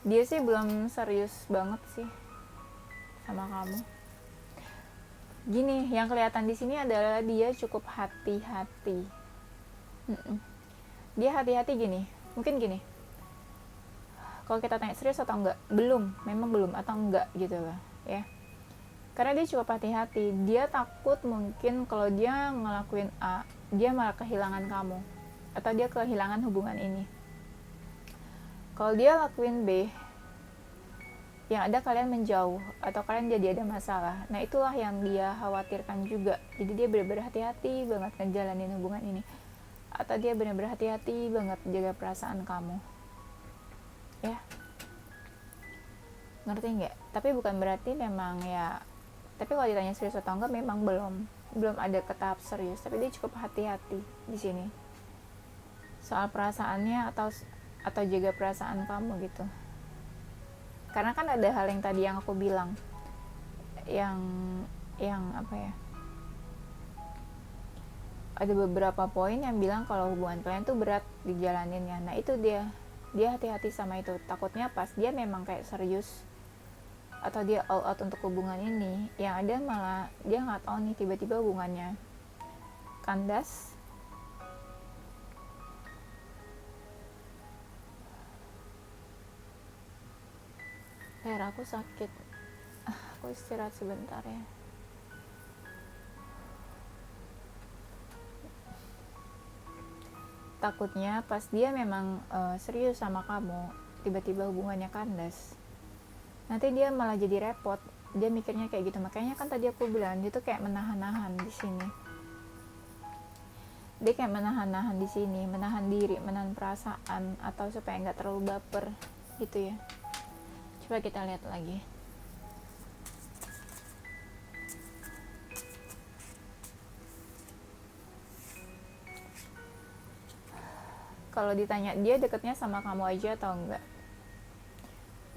Dia sih belum serius banget sih sama kamu. Gini, yang kelihatan di sini adalah dia cukup hati-hati. Dia hati-hati gini, mungkin gini. Kalau kita tanya serius atau enggak, belum, memang belum atau enggak gitu lah ya. Karena dia cukup hati-hati. Dia takut mungkin kalau dia ngelakuin A, dia malah kehilangan kamu, atau dia kehilangan hubungan ini. Kalau dia lakuin B, yang ada kalian menjauh atau kalian jadi ada masalah. Nah itulah yang dia khawatirkan juga. Jadi dia benar-benar hati-hati banget ngejalanin hubungan ini, atau dia benar-benar hati-hati banget jaga perasaan kamu ya. Ngerti nggak? Tapi bukan berarti memang ya, tapi kalau ditanya serius atau enggak, memang belum ada ke tahap serius. Tapi dia cukup hati-hati di sini soal perasaannya atau jaga perasaan kamu gitu. Karena kan ada hal yang tadi yang aku bilang, yang apa ya, ada beberapa poin yang bilang kalau hubungan kalian tuh berat dijalaninnya. Nah itu dia hati-hati sama itu. Takutnya pas dia memang kayak serius atau dia all out untuk hubungan ini, yang ada malah dia nggak tahu nih, tiba-tiba hubungannya kandas. Leher aku sakit, aku istirahat sebentar ya. Takutnya pas dia memang serius sama kamu, tiba-tiba hubungannya kandas, nanti dia malah jadi repot. Dia mikirnya kayak gitu. Makanya kan tadi aku bilang dia tuh kayak menahan-nahan di sini. Dia kayak menahan-nahan di sini, menahan diri, menahan perasaan, atau supaya nggak terlalu baper gitu ya. Coba kita lihat lagi. Kalau ditanya dia deketnya sama kamu aja atau enggak?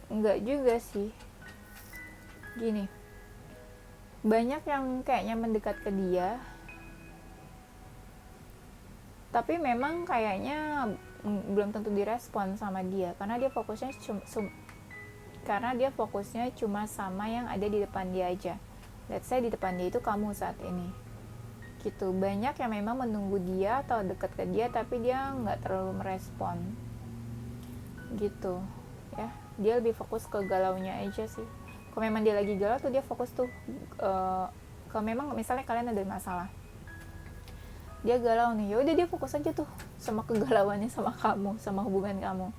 Enggak juga sih. Gini, banyak yang kayaknya mendekat ke dia, tapi memang kayaknya belum tentu direspon sama dia, karena dia fokusnya cuma sama yang ada di depan dia aja. Let's say di depan dia itu kamu saat ini gitu. Banyak yang memang menunggu dia atau dekat ke dia, tapi dia nggak terlalu merespon gitu ya. Dia lebih fokus ke galaunya aja sih. Kalau memang dia lagi galau tuh dia fokus tuh kalau memang misalnya kalian ada masalah, dia galau nih, ya udah dia fokus aja tuh sama kegalauannya sama kamu, sama hubungan kamu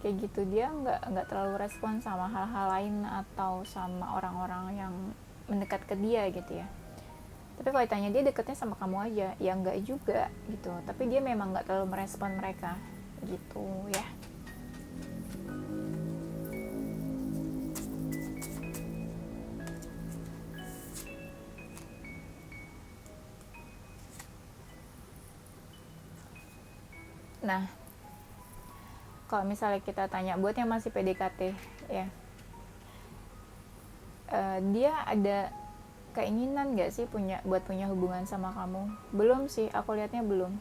kayak gitu. Dia nggak terlalu respon sama hal-hal lain atau sama orang-orang yang mendekat ke dia gitu ya. Tapi kalau ditanya dia deketnya sama kamu aja, ya nggak juga gitu. Tapi dia memang nggak terlalu merespon mereka gitu ya. Nah, kalau misalnya kita tanya buat yang masih PDKT ya, dia ada keinginan nggak sih buat punya hubungan sama kamu? Belum sih, aku lihatnya belum.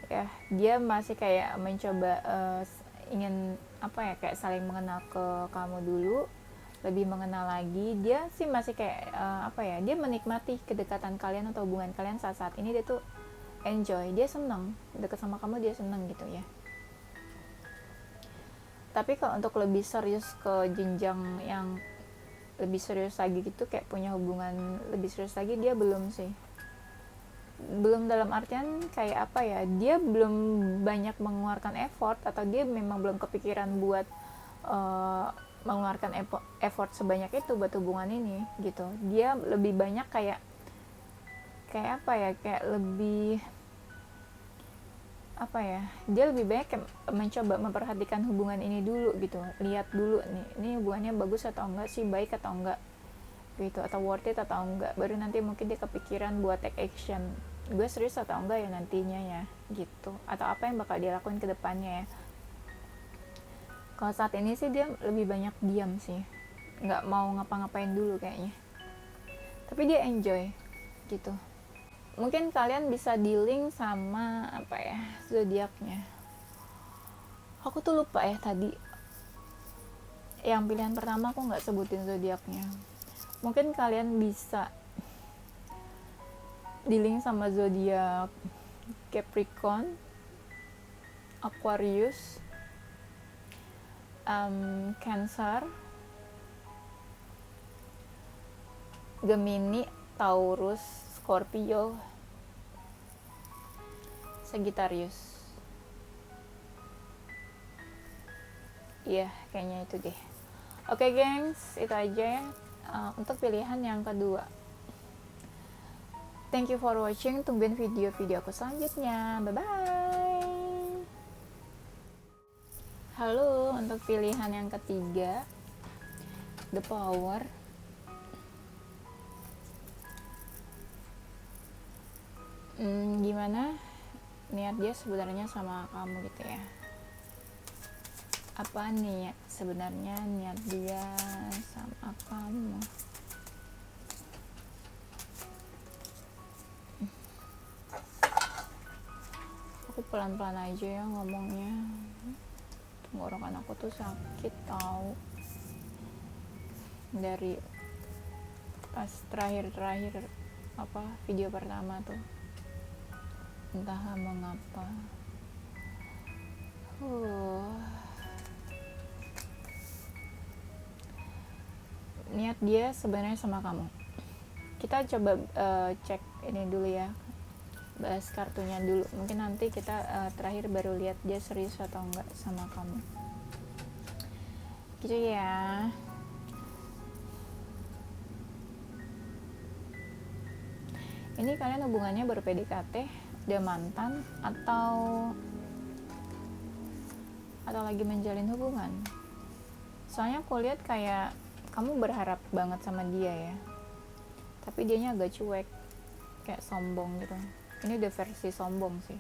Ya, dia masih kayak mencoba ingin apa ya, kayak saling mengenal ke kamu dulu, lebih mengenal lagi. Dia sih masih kayak apa ya, dia menikmati kedekatan kalian atau hubungan kalian saat ini. Dia tuh enjoy, dia seneng deket sama kamu, dia seneng gitu ya. Tapi kalau untuk lebih serius ke jenjang yang lebih serius lagi gitu, kayak punya hubungan lebih serius lagi, dia belum sih. Belum dalam artian kayak apa ya, dia belum banyak mengeluarkan effort, atau dia memang belum kepikiran buat mengeluarkan effort sebanyak itu buat hubungan ini gitu. Dia lebih banyak kayak apa ya, kayak lebih apa ya, dia lebih banyak kayak mencoba memperhatikan hubungan ini dulu gitu. Lihat dulu nih, ini hubungannya bagus atau enggak sih, baik atau enggak gitu, atau worth it atau enggak. Baru nanti mungkin dia kepikiran buat take action, gue serius atau enggak ya nantinya ya gitu, atau apa yang bakal dia lakuin ke depannya ya. Kalau saat ini sih dia lebih banyak diam sih, nggak mau ngapa-ngapain dulu kayaknya, tapi dia enjoy gitu. Mungkin kalian bisa dealing sama apa ya, zodiaknya. Aku tuh lupa ya tadi, yang pilihan pertama aku nggak sebutin zodiaknya. Mungkin kalian bisa dealing sama zodiak Capricorn, Aquarius, Cancer, Gemini, Taurus, Scorpio, Sagittarius. Iya, kayaknya itu deh. Oke, gengs, itu aja ya untuk pilihan yang kedua. Thank you for watching. Tungguin video-video aku selanjutnya. Bye-bye. Halo, untuk pilihan yang ketiga, The Power. Gimana niat dia sebenarnya sama kamu gitu ya? Apa nih sebenarnya niat dia sama kamu? Aku pelan-pelan aja ya ngomongnya, tenggorokan aku tuh sakit tahu dari pas terakhir apa video pertama tuh, entah mengapa. Niat dia sebenarnya sama kamu. Kita coba cek ini dulu ya, bahas kartunya dulu. Mungkin nanti kita terakhir baru lihat dia serius atau enggak sama kamu gitu ya. Ini kalian hubungannya baru PDKT, udah mantan, atau lagi menjalin hubungan? Soalnya aku lihat kayak kamu berharap banget sama dia ya, tapi dianya agak cuek, kayak sombong gitu. Ini udah versi sombong sih.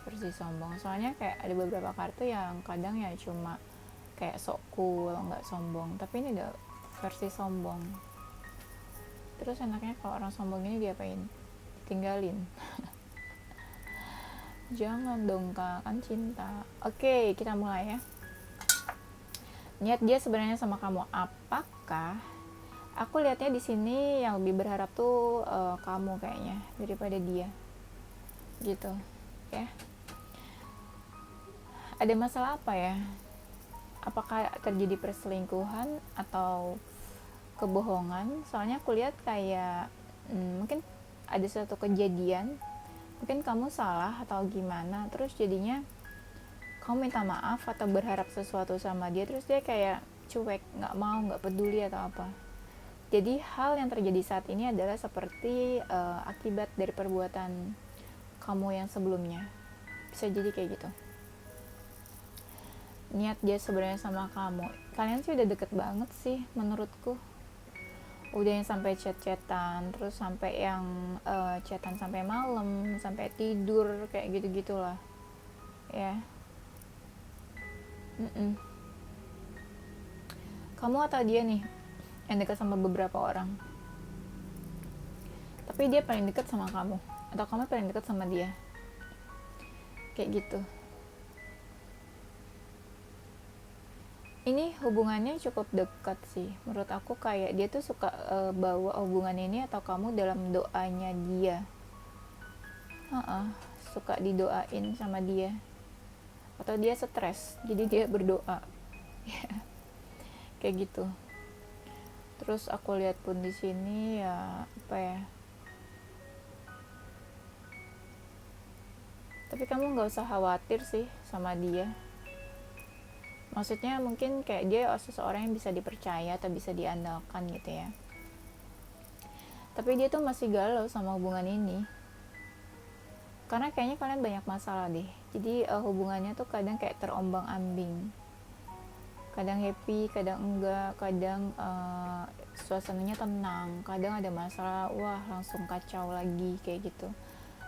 Versi sombong, soalnya kayak ada beberapa kartu yang kadang ya cuma kayak sok cool, nggak sombong, tapi ini udah versi sombong. Terus enaknya kalau orang sombong ini diapain? Tinggalin. Jangan dong kak, kan cinta. Oke, kita mulai ya. Niat dia sebenarnya sama kamu apakah? Aku lihatnya di sini yang lebih berharap tuh kamu kayaknya daripada dia, gitu ya. Ada masalah apa ya? Apakah terjadi perselingkuhan atau kebohongan? Soalnya aku lihat kayak mungkin ada suatu kejadian mungkin kamu salah atau gimana, terus jadinya kamu minta maaf atau berharap sesuatu sama dia, terus dia kayak cuek, nggak mau, nggak peduli atau apa. Jadi hal yang terjadi saat ini adalah seperti akibat dari perbuatan kamu yang sebelumnya. Bisa jadi kayak gitu. Niat dia sebenarnya sama kamu, kalian sih udah deket banget sih menurutku. Udah yang sampai chat-chatan, terus sampai yang chatan sampai malam, sampai tidur, kayak gitu-gitulah ya. Mm-mm. Kamu atau dia nih yang dekat sama beberapa orang, tapi dia paling dekat sama kamu atau kamu paling dekat sama dia, kayak gitu. Ini hubungannya cukup dekat sih menurut aku, kayak dia tuh suka bawa hubungan ini atau kamu dalam doanya dia. Suka didoain sama dia, atau dia stres jadi dia berdoa. Kayak gitu. Terus aku lihat pun di sini ya apa ya, tapi kamu nggak usah khawatir sih sama dia. Maksudnya mungkin kayak dia seseorang yang bisa dipercaya atau bisa diandalkan gitu ya. Tapi dia tuh masih galau sama hubungan ini, karena kayaknya kalian banyak masalah deh. Jadi hubungannya tuh kadang kayak terombang ambing, kadang happy, kadang enggak, kadang suasananya tenang, kadang ada masalah, wah langsung kacau lagi kayak gitu.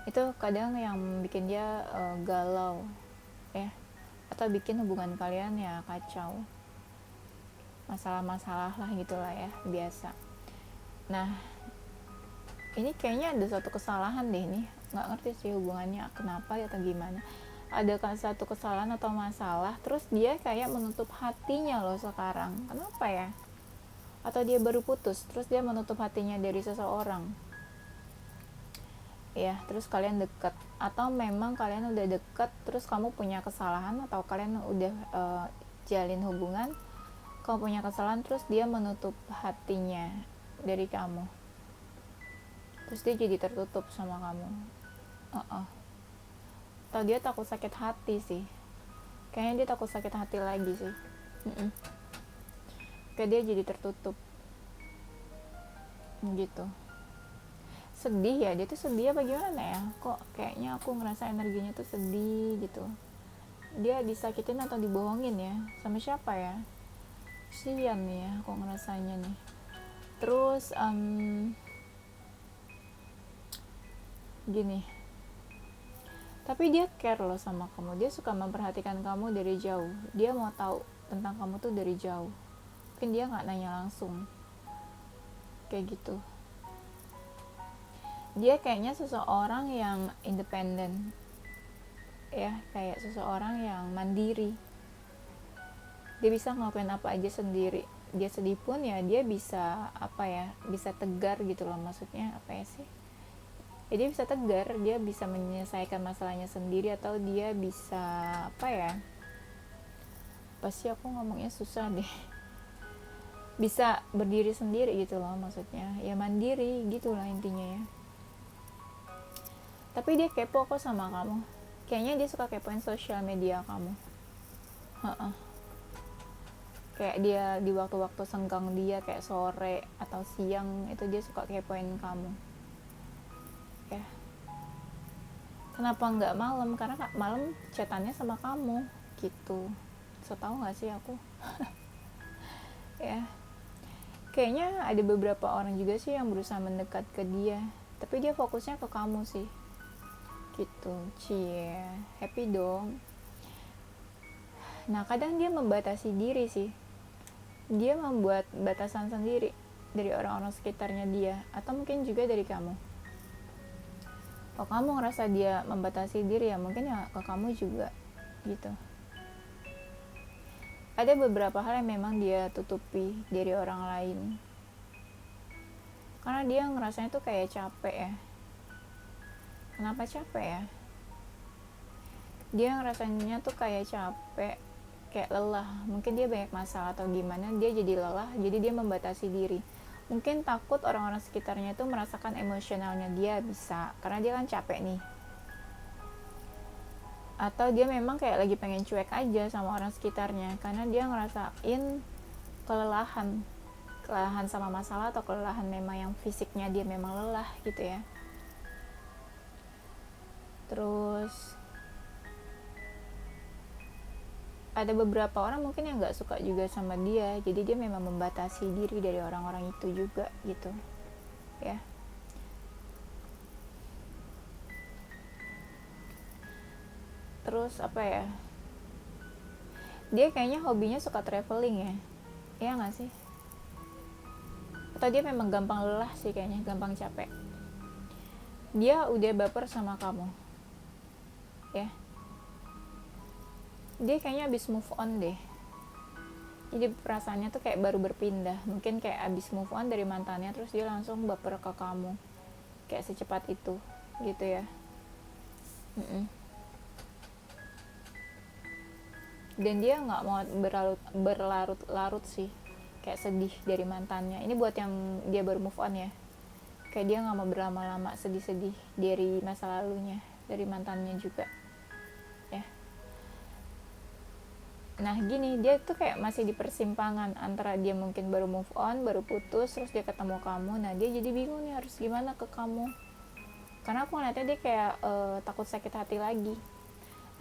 Itu kadang yang bikin dia galau ya, atau bikin hubungan kalian ya kacau, masalah-masalah lah gitulah ya, biasa. Nah ini kayaknya ada satu kesalahan deh nih, nggak ngerti sih hubungannya kenapa atau gimana. Ada satu kesalahan atau masalah, terus dia kayak menutup hatinya loh sekarang, kenapa ya? Atau dia baru putus terus dia menutup hatinya dari seseorang ya, terus kalian dekat, atau memang kalian udah dekat terus kamu punya kesalahan, atau kalian udah jalin hubungan, kamu punya kesalahan terus dia menutup hatinya dari kamu, terus dia jadi tertutup sama kamu. Atau dia takut sakit hati sih, kayaknya dia takut sakit hati lagi sih. Kayak dia jadi tertutup gitu. Sedih ya, dia tuh sedih apa gimana ya, kok kayaknya aku ngerasa energinya tuh sedih gitu. Dia disakitin atau dibohongin ya, sama siapa ya, kasian nih ya kok ngerasanya nih. Terus gini, tapi dia care loh sama kamu, dia suka memperhatikan kamu dari jauh, dia mau tahu tentang kamu tuh dari jauh, mungkin dia nggak nanya langsung kayak gitu. Dia kayaknya seseorang yang independen ya, kayak seseorang yang mandiri, dia bisa ngelakuin apa aja sendiri. Dia sedih pun ya dia bisa apa ya, bisa tegar gitu loh, maksudnya apa ya sih ya, dia bisa tegar, dia bisa menyelesaikan masalahnya sendiri, atau dia bisa apa ya, pasti aku ngomongnya susah deh, bisa berdiri sendiri gitu loh, maksudnya ya mandiri gitulah intinya ya. Tapi dia kepo kok sama kamu, kayaknya dia suka kepoin sosial media kamu. Kayak dia di waktu-waktu senggang dia, kayak sore atau siang, itu dia suka kepoin kamu ya. Kenapa nggak malam, karena malam chatannya sama kamu gitu, so tau nggak sih aku. Ya kayaknya ada beberapa orang juga sih yang berusaha mendekat ke dia, tapi dia fokusnya ke kamu sih gitu. Cie, happy dong. Nah kadang dia membatasi diri sih, dia membuat batasan sendiri dari orang-orang sekitarnya dia, atau mungkin juga dari kamu. Kalau kamu ngerasa dia membatasi diri ya mungkin ya ke kamu juga gitu. Ada beberapa hal yang memang dia tutupi dari orang lain, karena dia ngerasanya tuh kayak capek ya. Kenapa capek ya? Dia ngerasanya tuh kayak capek, kayak lelah, mungkin dia banyak masalah atau gimana, dia jadi lelah, jadi dia membatasi diri. Mungkin takut orang-orang sekitarnya tuh merasakan emosionalnya dia, bisa karena dia kan capek nih atau dia memang kayak lagi pengen cuek aja sama orang sekitarnya karena dia ngerasain kelelahan sama masalah, atau kelelahan memang yang fisiknya dia memang lelah gitu ya. Terus ada beberapa orang mungkin yang nggak suka juga sama dia, jadi dia memang membatasi diri dari orang-orang itu juga gitu ya. Terus apa ya, dia kayaknya hobinya suka traveling ya, iya nggak sih? Atau dia memang gampang lelah sih kayaknya, gampang capek. Dia udah baper sama kamu ya, dia kayaknya abis move on deh. Jadi perasaannya tuh kayak baru berpindah, mungkin kayak abis move on dari mantannya terus dia langsung baper ke kamu kayak secepat itu gitu ya. Dan dia nggak mau berlarut-larut sih, kayak sedih dari mantannya. Ini buat yang dia baru move on ya, kayak dia nggak mau berlama-lama sedih-sedih dari masa lalunya, dari mantannya juga ya. Nah gini, dia tuh kayak masih di persimpangan antara dia mungkin baru move on, baru putus, terus dia ketemu kamu. Nah dia jadi bingung nih harus gimana ke kamu, karena aku ngeliatnya dia kayak takut sakit hati lagi.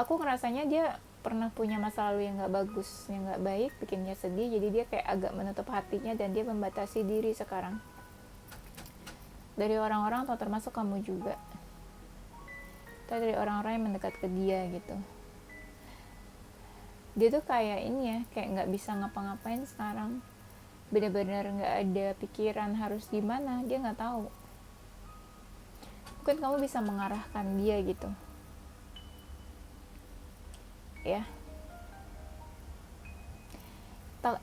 Aku ngerasanya dia pernah punya masa lalu yang gak bagus, yang gak baik, bikin dia sedih, jadi dia kayak agak menutup hatinya dan dia membatasi diri sekarang dari orang-orang, atau termasuk kamu juga, atau dari orang-orang yang mendekat ke dia gitu. Dia tuh kayak ini ya, kayak nggak bisa ngapa-ngapain sekarang, benar-benar nggak ada pikiran harus gimana, dia nggak tahu. Mungkin kamu bisa mengarahkan dia gitu ya.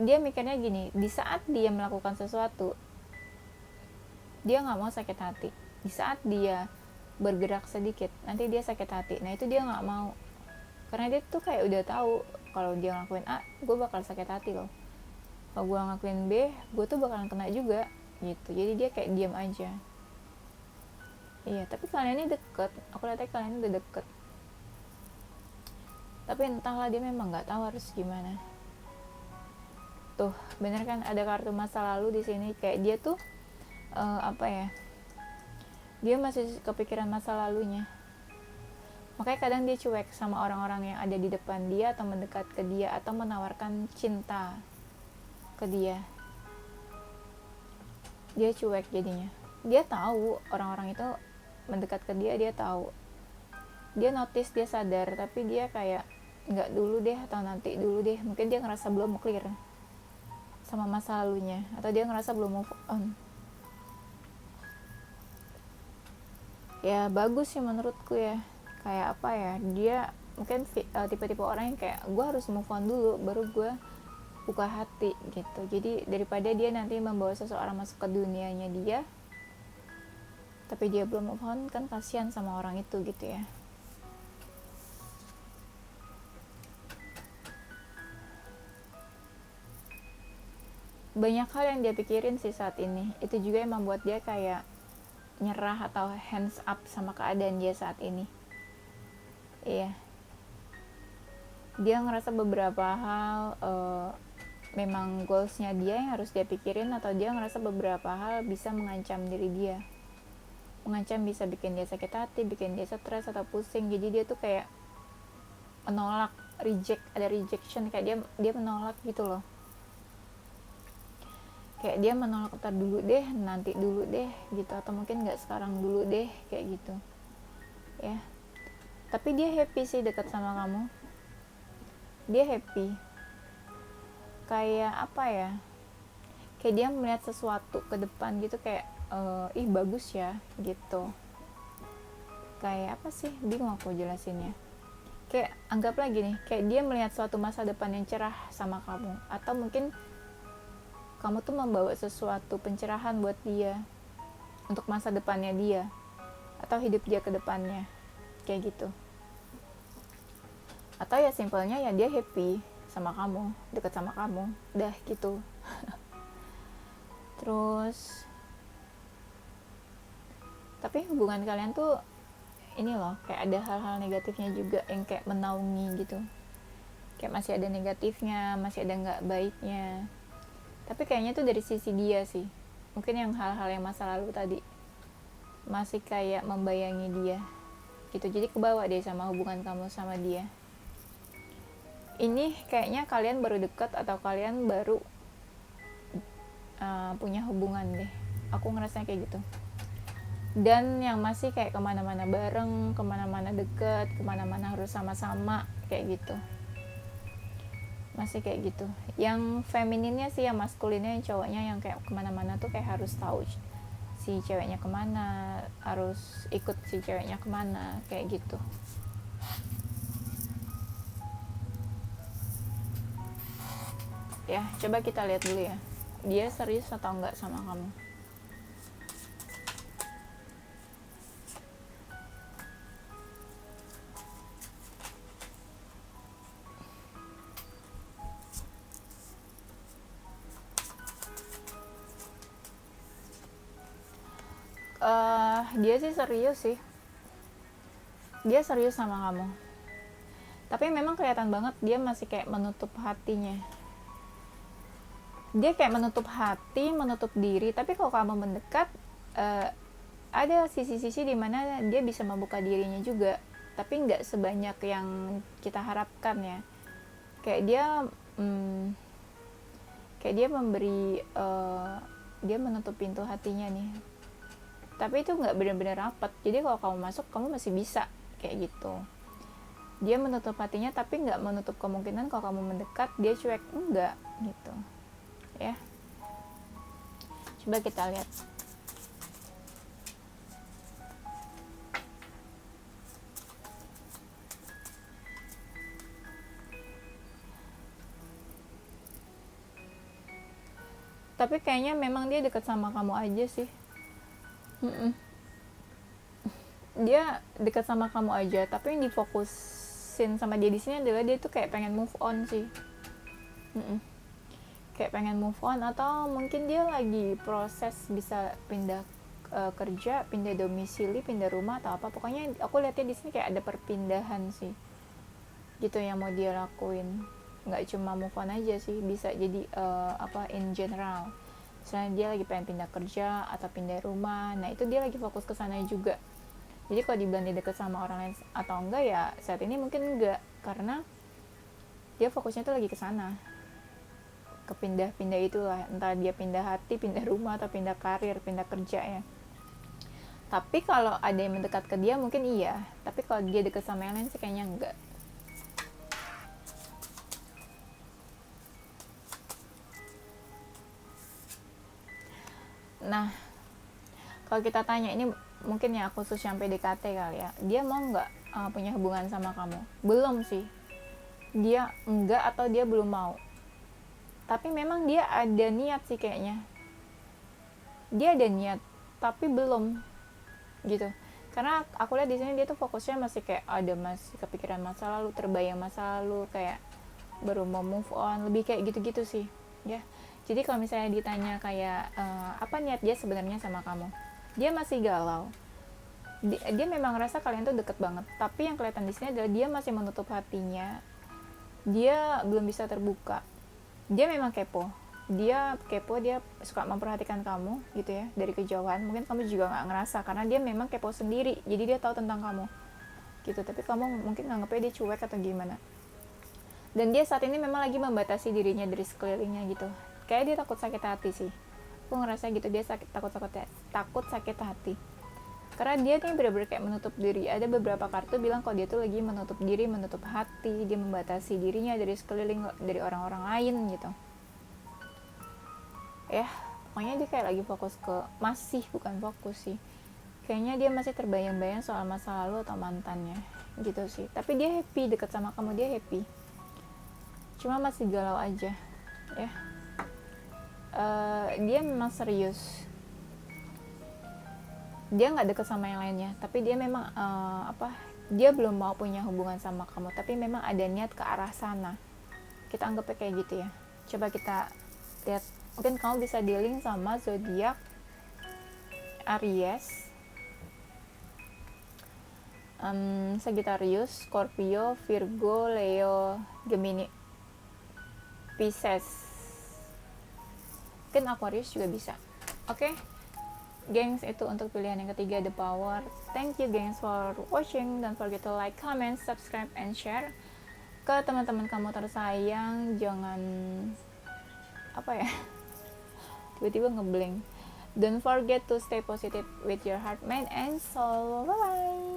Dia mikirnya gini, di saat dia melakukan sesuatu dia nggak mau sakit hati, di saat dia bergerak sedikit nanti dia sakit hati. Nah itu dia nggak mau, karena dia tuh kayak udah tahu kalau dia ngelakuin A, gue bakal sakit hati loh. Kalau gue ngelakuin B, gue tuh bakalan kena juga gitu. Jadi dia kayak diam aja. Iya, tapi kalian ini deket. Aku lihatnya kalian ini udah deket. Tapi entahlah dia memang nggak tahu harus gimana. Tuh, bener kan ada kartu masa lalu di sini. Kayak dia tuh apa ya? Dia masih kepikiran masa lalunya. Makanya kadang dia cuek sama orang-orang yang ada di depan dia, atau mendekat ke dia, atau menawarkan cinta ke dia. Dia cuek jadinya. Dia tahu orang-orang itu mendekat ke dia, dia tahu. Dia notice, dia sadar, tapi dia kayak nggak dulu deh, atau nanti dulu deh. Mungkin dia ngerasa belum clear sama masa lalunya, atau dia ngerasa belum move on. Ya bagus sih menurutku ya. Kayak apa ya, dia mungkin tipe-tipe orang yang kayak gue harus move on dulu baru gue buka hati gitu. Jadi daripada dia nanti membawa seseorang masuk ke dunianya dia tapi dia belum move on, kan kasihan sama orang itu gitu ya. Banyak hal yang dia pikirin sih saat ini. Itu juga yang membuat dia kayak nyerah atau hands up sama keadaan dia saat ini. Iya, dia ngerasa beberapa hal memang goalsnya dia yang harus dia pikirin, atau dia ngerasa beberapa hal bisa mengancam diri dia. Mengancam bisa bikin dia sakit hati, bikin dia stres atau pusing. Jadi dia tuh kayak menolak, ada rejection, kayak dia menolak gitu loh. Kayak dia menolak, ntar dulu deh, nanti dulu deh gitu, atau mungkin nggak sekarang dulu deh kayak gitu ya. Tapi dia happy sih dekat sama kamu. Dia happy. Kayak apa ya, kayak dia melihat sesuatu ke depan gitu, kayak ih bagus ya gitu. Kayak apa sih, bingung aku jelasinnya. Kayak anggaplah gini, kayak dia melihat suatu masa depan yang cerah sama kamu, atau mungkin kamu tuh membawa sesuatu pencerahan buat dia untuk masa depannya dia, atau hidup dia ke depannya kayak gitu. Atau ya simpelnya ya dia happy sama kamu, dekat sama kamu, dah gitu. Terus tapi hubungan kalian tuh ini loh, kayak ada hal-hal negatifnya juga yang kayak menaungi gitu, kayak masih ada negatifnya, masih ada nggak baiknya. Tapi kayaknya tuh dari sisi dia sih, mungkin yang hal-hal yang masa lalu tadi masih kayak membayangi dia gitu, jadi kebawa deh sama hubungan kamu sama dia. Ini kayaknya kalian baru deket atau kalian baru punya hubungan deh, aku ngerasa kayak gitu. Dan yang masih kayak kemana-mana bareng, kemana-mana deket, kemana-mana harus sama-sama kayak gitu, masih kayak gitu. Yang femininnya sih, yang maskulinnya, yang cowoknya yang kayak kemana-mana tuh kayak harus tahu si ceweknya kemana, harus ikut si ceweknya kemana kayak gitu. Ya coba kita lihat dulu ya, dia serius atau enggak sama kamu. Dia sih serius sih, dia serius sama kamu, tapi memang kelihatan banget dia masih kayak menutup hatinya. Dia kayak menutup hati, menutup diri, tapi kalau kamu mendekat, ada sisi-sisi dimana dia bisa membuka dirinya juga, tapi nggak sebanyak yang kita harapkan ya. Kayak dia kayak dia memberi, dia menutup pintu hatinya nih, tapi itu nggak benar-benar rapat. Jadi kalau kamu masuk, kamu masih bisa kayak gitu. Dia menutup hatinya, tapi nggak menutup kemungkinan kalau kamu mendekat dia cuek, enggak gitu ya. Coba kita lihat. Tapi kayaknya memang dia dekat sama kamu aja sih. Dia dekat sama kamu aja, tapi yang difokusin sama dia di sini adalah dia tuh kayak pengen move on sih. Kayak pengen move on, atau mungkin dia lagi proses bisa pindah kerja, pindah domisili, pindah rumah atau apa. Pokoknya aku lihatnya di sini kayak ada perpindahan sih, gitu yang mau dia lakuin. Nggak cuma move on aja sih, bisa jadi in general. Misalnya dia lagi pengen pindah kerja atau pindah rumah, nah itu dia lagi fokus ke sana juga. Jadi kalau dibilang dia deket sama orang lain atau enggak, ya saat ini mungkin enggak, karena dia fokusnya tuh lagi ke sana, ke pindah-pindah itulah, entah dia pindah hati, pindah rumah, atau pindah karir, pindah kerja ya. Tapi kalau ada yang mendekat ke dia mungkin iya, tapi kalau dia deket sama yang lain sih kayaknya enggak. Nah, kalau kita tanya, ini mungkin ya khusus yang PDKT kali ya, dia mau nggak punya hubungan sama kamu? Belum sih, dia enggak atau dia belum mau. Tapi memang dia ada niat sih kayaknya, dia ada niat tapi belum gitu. Karena aku lihat di sini dia tuh fokusnya masih kayak ada masih kepikiran masa lalu, terbayang masa lalu, kayak baru mau move on, lebih kayak gitu-gitu sih ya. Jadi kalau misalnya ditanya kayak apa niat dia sebenarnya sama kamu, dia masih galau. Dia memang ngerasa kalian tuh deket banget, tapi yang kelihatan di sini adalah dia masih menutup hatinya, dia belum bisa terbuka. Dia memang kepo, dia suka memperhatikan kamu gitu ya dari kejauhan. Mungkin kamu juga nggak ngerasa karena dia memang kepo sendiri, jadi dia tahu tentang kamu gitu, tapi kamu mungkin nganggepnya dia cuek atau gimana. Dan dia saat ini memang lagi membatasi dirinya dari sekelilingnya gitu, kayak dia takut sakit hati sih, aku ngerasa gitu. Dia takut sakit hati karena dia nih benar-benar kayak menutup diri. Ada beberapa kartu bilang kalau dia tuh lagi menutup diri, menutup hati, dia membatasi dirinya dari sekeliling, dari orang-orang lain gitu ya. Pokoknya dia kayak lagi fokus ke, masih bukan fokus sih, kayaknya dia masih terbayang-bayang soal masa lalu atau mantannya gitu sih. Tapi dia happy deket sama kamu, dia happy, cuma masih galau aja ya. Dia memang serius, dia nggak deket sama yang lainnya, tapi dia memang dia belum mau punya hubungan sama kamu, tapi memang ada niat ke arah sana. Kita anggapnya kayak gitu ya. Coba kita lihat, mungkin kamu bisa dealing sama zodiak Aries, Sagittarius, Scorpio, Virgo, Leo, Gemini, Pisces, mungkin Aquarius juga bisa. Oke, gengs, itu untuk pilihan yang ketiga, The Power. Thank you gengs for watching. Don't forget to like, comment, subscribe, and share ke teman-teman kamu tersayang. Jangan apa ya, tiba-tiba ngeblank. Don't forget to stay positive with your heart, mind, and soul. Bye bye.